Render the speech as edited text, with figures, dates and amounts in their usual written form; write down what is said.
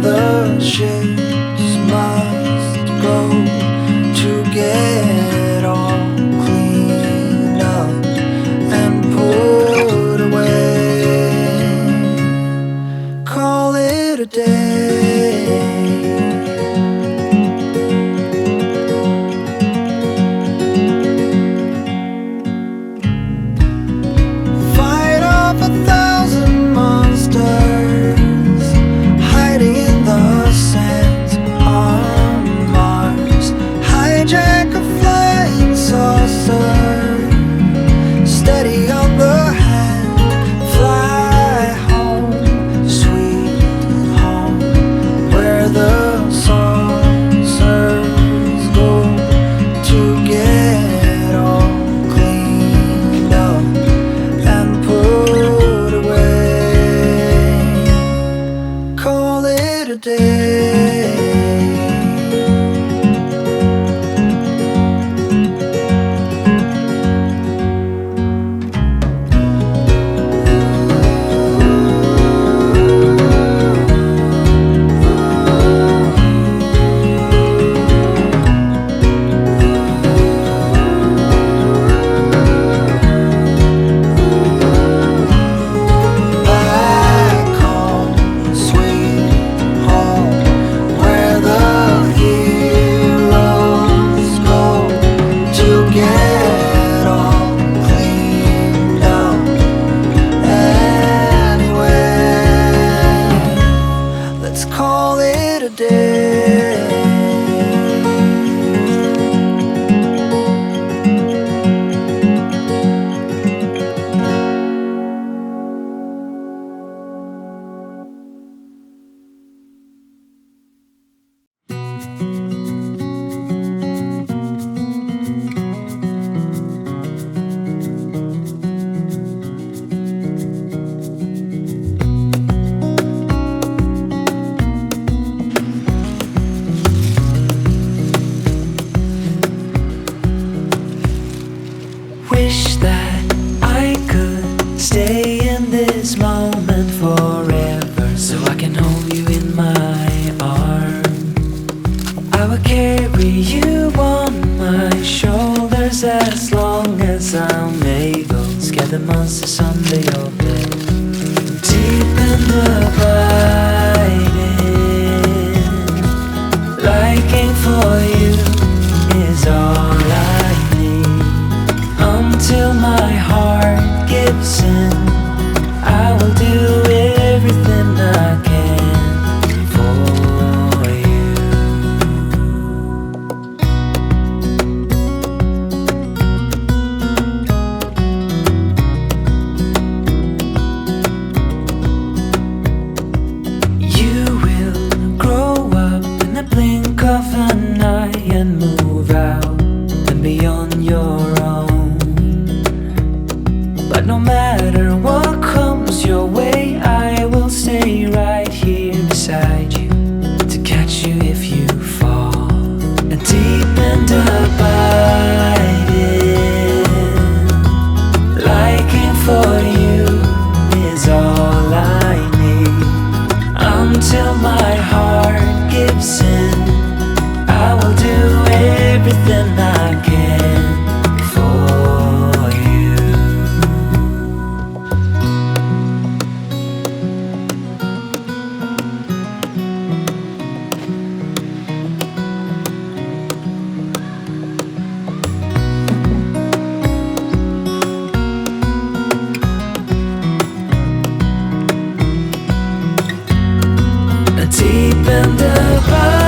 the ships must go to get all cleaned up and put away. Call it a day. Fight off 1,000 monsters hiding in the sands on Mars. Hijack a flying saucer, steady on the hand. Fly home, sweet home, where the saucers go to get all cleaned up and put away. Call it a day. Back home, sweet home, where the heroes go to get all cleaned up. Anyway, let's call it a day. Wish that I could stay in this moment forever, so I can hold you in my arms. I will carry you on my shoulders as long as I'm able. Scare the monsters under your bed. Deep and abiding, liking for you is all I need. Until my heart gives in, I will do everything I can for you. You will grow up in the blink of an eye and move out and be on your own. But no matter what comes your way, I will stay right here beside you to catch you if you fall. And deep and abiding, liking for you is all I need. Until my heart gives in, I will do everything I can for you. Deep and abiding,